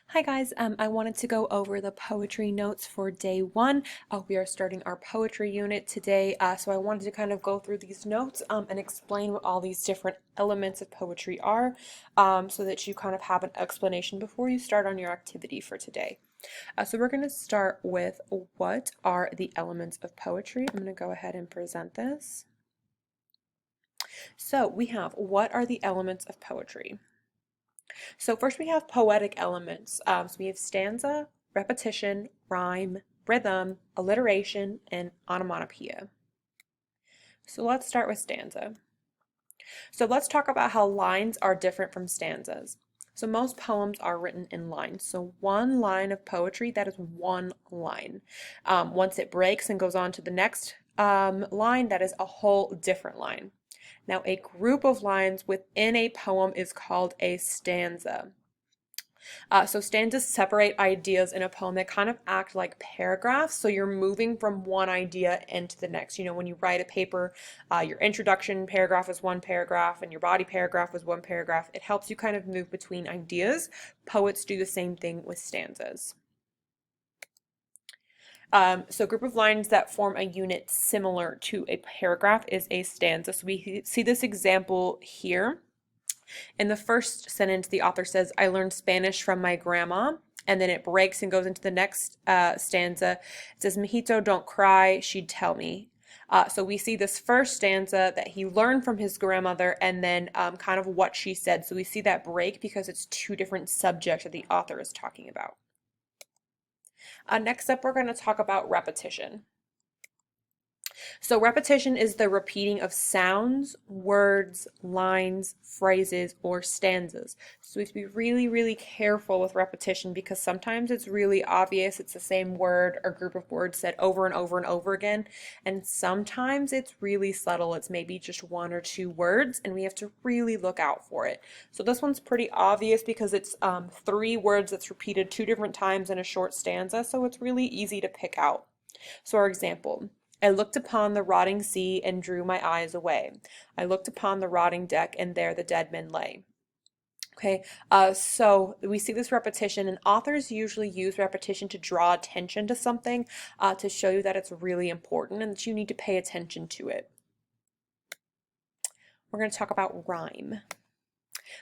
Hi guys, I wanted to go over the poetry notes for day one. We are starting our poetry unit today, so I wanted to kind of go through these notes and explain what all these different elements of poetry are, so that you kind of have an explanation before you start on your activity for today. So we're going to start with what are the elements of poetry. I'm going to go ahead and present this. So we have what are the elements of poetry? So first we have poetic elements. So we have stanza, repetition, rhyme, rhythm, alliteration, and onomatopoeia. So let's start with stanza. So let's talk about how lines are different from stanzas. So most poems are written in lines. So one line of poetry, that is one line. Once it breaks and goes on to the next line, that is a whole different line. Now, a group of lines within a poem is called a stanza. So stanzas separate ideas in a poem that kind of act like paragraphs. So you're moving from one idea into the next. You know, when you write a paper, your introduction paragraph is one paragraph and your body paragraph was one paragraph. It helps you kind of move between ideas. Poets do the same thing with stanzas. So a group of lines that form a unit similar to a paragraph is a stanza. So we see this example here. In the first sentence, the author says, I learned Spanish from my grandma. And then it breaks and goes into the next stanza. It says, Mijito, don't cry, she'd tell me. So we see this first stanza that he learned from his grandmother and then kind of what she said. So we see that break because it's two different subjects that the author is talking about. Next up, we're going to talk about repetition. So repetition is the repeating of sounds, words, lines, phrases, or stanzas. So we have to be really, really careful with repetition because sometimes it's really obvious it's the same word or group of words said over and over and over again. And sometimes it's really subtle. It's maybe just one or two words and we have to really look out for it. So this one's pretty obvious because it's three words that's repeated two different times in a short stanza. So it's really easy to pick out. So our example, I looked upon the rotting sea and drew my eyes away. I looked upon the rotting deck and there the dead men lay. Okay, so we see this repetition, and authors usually use repetition to draw attention to something, to show you that it's really important and that you need to pay attention to it. We're going to talk about rhyme.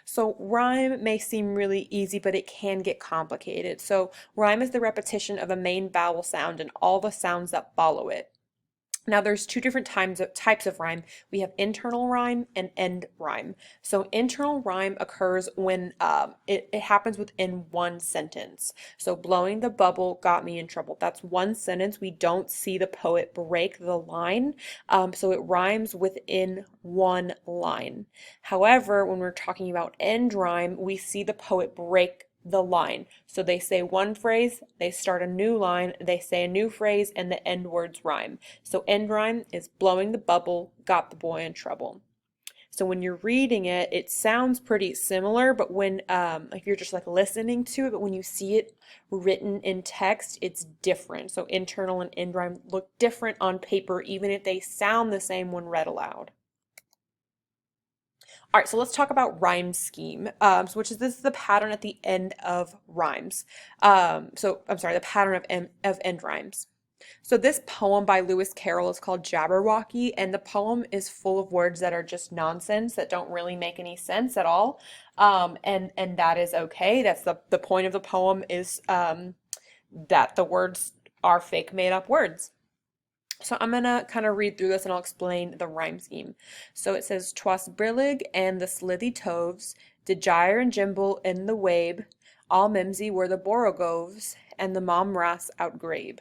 So rhyme may seem really easy, but it can get complicated. So rhyme is the repetition of a main vowel sound and all the sounds that follow it. Now there's two different types of rhyme. We have internal rhyme and end rhyme. So internal rhyme occurs when it happens within one sentence. So blowing the bubble got me in trouble. That's one sentence. We don't see the poet break the line. So it rhymes within one line. However, when we're talking about end rhyme, we see the poet break the line. So they say one phrase, they start a new line, they say a new phrase, and the end words rhyme. So end rhyme is blowing the bubble, got the boy in trouble. So when you're reading it, it sounds pretty similar, but when if you're just like listening to it, but when you see it written in text, it's different. So internal and end rhyme look different on paper, even if they sound the same when read aloud. All right, so let's talk about rhyme scheme, this is the pattern at the end of rhymes. The pattern of end rhymes. So this poem by Lewis Carroll is called Jabberwocky, and the poem is full of words that are just nonsense that don't really make any sense at all. And that is okay. That's the point of the poem is that the words are fake made up words. So I'm gonna kind of read through this and I'll explain the rhyme scheme. So it says, Twas brillig and the slithy toves did gyre and gimble in the wabe, all mimsy were the borogoves, and the momraths outgrabe.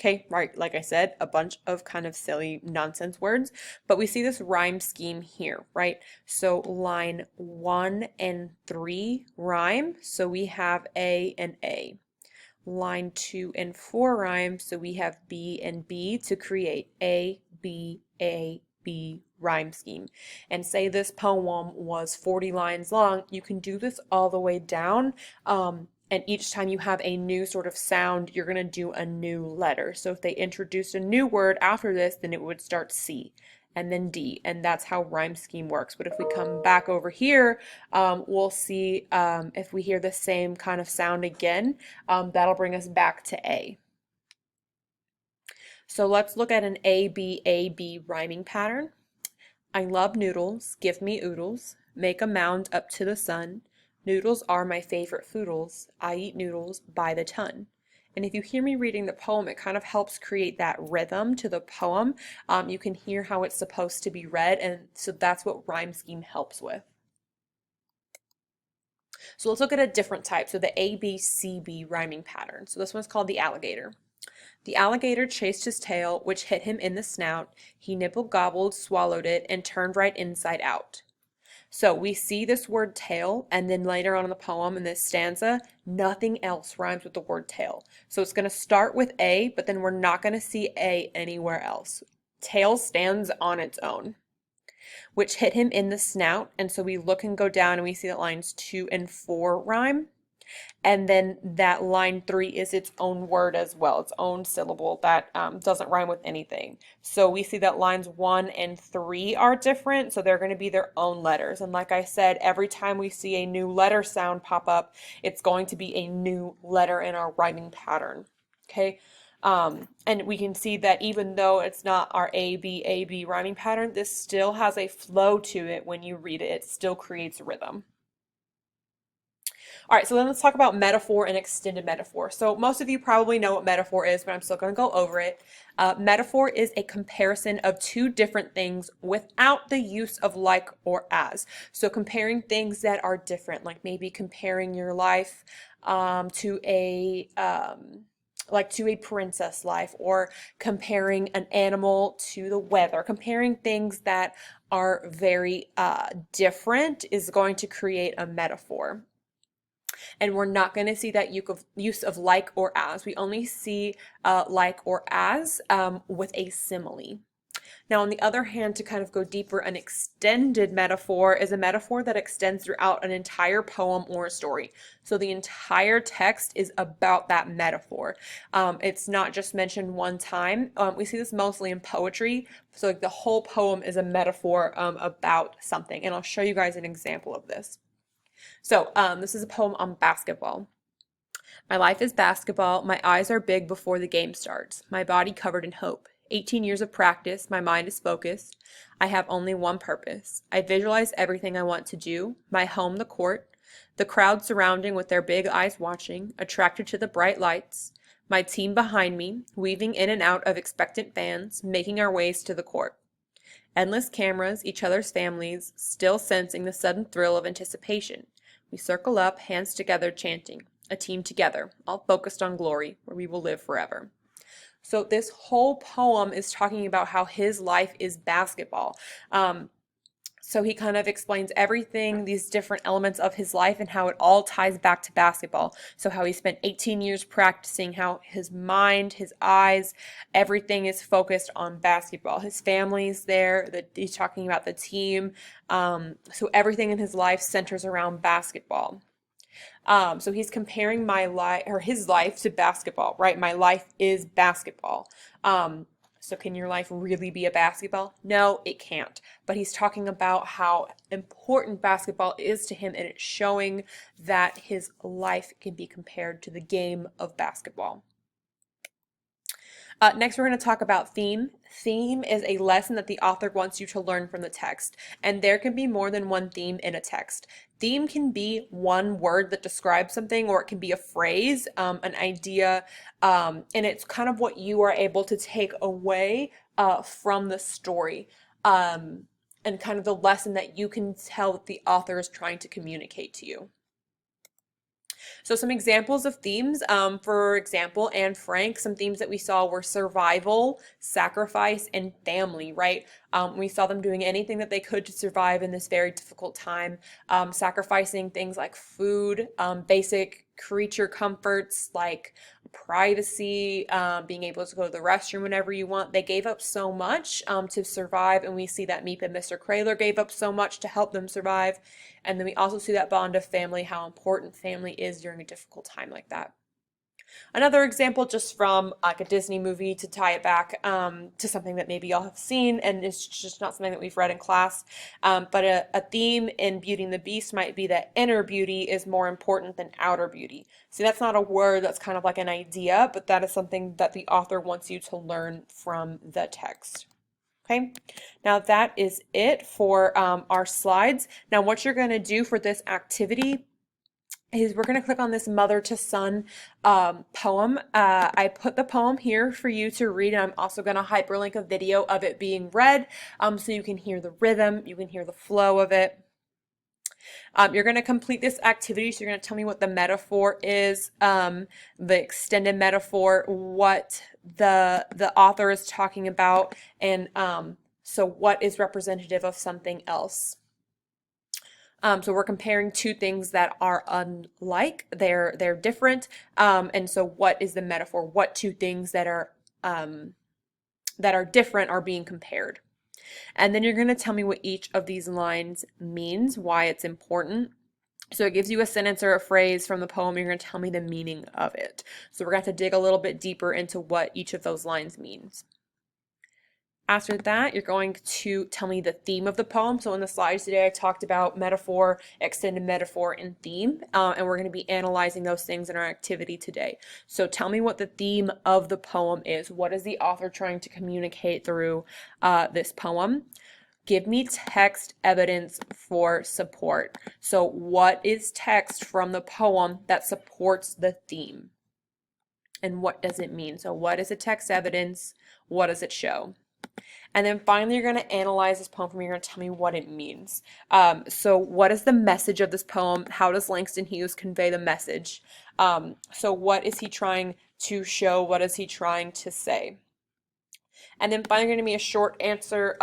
Okay, right, like I said, a bunch of kind of silly nonsense words, but we see this rhyme scheme here, right? So line 1 and 3 rhyme, so we have A and A. Line 2 and 4 rhyme, so we have B and B to create A, B, rhyme scheme. And say this poem was 40 lines long, you can do this all the way down. And each time you have a new sort of sound, you're going to do a new letter. So if they introduced a new word after this, then it would start C. and then D, and that's how rhyme scheme works. But if we come back over here, we'll see if we hear the same kind of sound again, that'll bring us back to A. So let's look at an A, B rhyming pattern. I love noodles, give me oodles, make a mound up to the sun. Noodles are my favorite foodles, I eat noodles by the ton. And if you hear me reading the poem, it kind of helps create that rhythm to the poem. You can hear how it's supposed to be read, and so that's what rhyme scheme helps with. So let's look at a different type. So the ABCB rhyming pattern. So this one's called the alligator. The alligator chased his tail, which hit him in the snout. He nibbled, gobbled, swallowed it, and turned right inside out. So we see this word tail, and then later on in the poem, in this stanza, nothing else rhymes with the word tail. So it's going to start with A, but then we're not going to see A anywhere else. Tail stands on its own, which hit him in the snout. And so we look and go down and we see that lines 2 and 4 rhyme. And then that line 3 is its own word as well, its own syllable that doesn't rhyme with anything. So we see that lines 1 and 3 are different, so they're going to be their own letters. And like I said, every time we see a new letter sound pop up, it's going to be a new letter in our rhyming pattern. Okay. And we can see that even though it's not our A, B rhyming pattern, this still has a flow to it when you read it. It still creates rhythm. All right, so then let's talk about metaphor and extended metaphor. So most of you probably know what metaphor is, but I'm still going to go over it. Metaphor is a comparison of two different things without the use of like or as. So comparing things that are different, like maybe comparing your life to a like to a princess life, or comparing an animal to the weather. Comparing things that are very different is going to create a metaphor. And we're not going to see that use of like or as. We only see like or as with a simile. Now, on the other hand, to kind of go deeper, an extended metaphor is a metaphor that extends throughout an entire poem or a story. So the entire text is about that metaphor. It's not just mentioned one time. We see this mostly in poetry. So like the whole poem is a metaphor about something. And I'll show you guys an example of this. So this is a poem on basketball. My life is basketball. My eyes are big before the game starts. My body covered in hope. 18 years of practice. My mind is focused. I have only one purpose. I visualize everything I want to do. My home, the court. The crowd surrounding with their big eyes watching, attracted to the bright lights. My team behind me, weaving in and out of expectant fans, making our ways to the court. Endless cameras, each other's families, still sensing the sudden thrill of anticipation. We circle up, hands together, chanting, a team together, all focused on glory, where we will live forever. So this whole poem is talking about how his life is basketball. So he kind of explains everything, these different elements of his life and how it all ties back to basketball. So how he spent 18 years practicing, how his mind, his eyes, everything is focused on basketball. His family's there, he's talking about the team. So everything in his life centers around basketball. So he's comparing my life or his life to basketball, right? My life is basketball. So can your life really be a basketball? No, it can't. But he's talking about how important basketball is to him, and it's showing that his life can be compared to the game of basketball. Next, we're going to talk about theme. Theme is a lesson that the author wants you to learn from the text, and there can be more than one theme in a text. Theme can be one word that describes something, or it can be a phrase, an idea, and it's kind of what you are able to take away from the story, and kind of the lesson that you can tell that the author is trying to communicate to you. So some examples of themes, for example, Anne Frank, some themes that we saw were survival, sacrifice, and family, right? We saw them doing anything that they could to survive in this very difficult time, sacrificing things like food, basic creature comforts like privacy, being able to go to the restroom whenever you want. They gave up so much to survive, and we see that Meep and Mr. Kraler gave up so much to help them survive. And then we also see that bond of family, how important family is during a difficult time like that. Another example, just from like a Disney movie to tie it back to something that maybe y'all have seen and it's just not something that we've read in class. But a theme in Beauty and the Beast might be that inner beauty is more important than outer beauty. See, that's not a word, that's kind of like an idea, but that is something that the author wants you to learn from the text. Okay, now that is it for our slides. Now, what you're going to do for this activity is we're going to click on this mother to son poem. I put the poem here for you to read, and I'm also going to hyperlink a video of it being read so you can hear the rhythm, you can hear the flow of it. You're going to complete this activity, so you're going to tell me what the metaphor is, the extended metaphor, what the author is talking about, and so what is representative of something else. So we're comparing two things that are unlike, they're different, and so what is the metaphor? What two things that are different are being compared? And then you're going to tell me what each of these lines means, why it's important. So it gives you a sentence or a phrase from the poem. You're going to tell me the meaning of it. So we're going to have to dig a little bit deeper into what each of those lines means. After that, you're going to tell me the theme of the poem. So in the slides today, I talked about metaphor, extended metaphor, and theme, and we're going to be analyzing those things in our activity today. So tell me what the theme of the poem is. What is the author trying to communicate through this poem? Give me text evidence for support. So what is text from the poem that supports the theme? And what does it mean? So what is the text evidence? What does it show? And then finally, you're going to analyze this poem for me. You're going to tell me what it means. So what is the message of this poem? How does Langston Hughes convey the message? So what is he trying to show? What is he trying to say? And then finally, going to be a short answer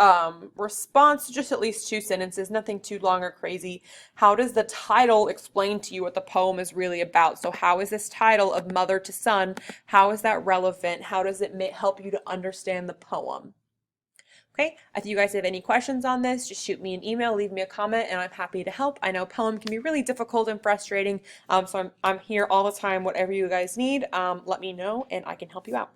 response, just at least 2 sentences, nothing too long or crazy. How does the title explain to you what the poem is really about? So how is this title of Mother to Son, how is that relevant? How does it help you to understand the poem? Okay, if you guys have any questions on this, just shoot me an email, leave me a comment, and I'm happy to help. I know poem can be really difficult and frustrating, so I'm here all the time. Whatever you guys need, let me know, and I can help you out.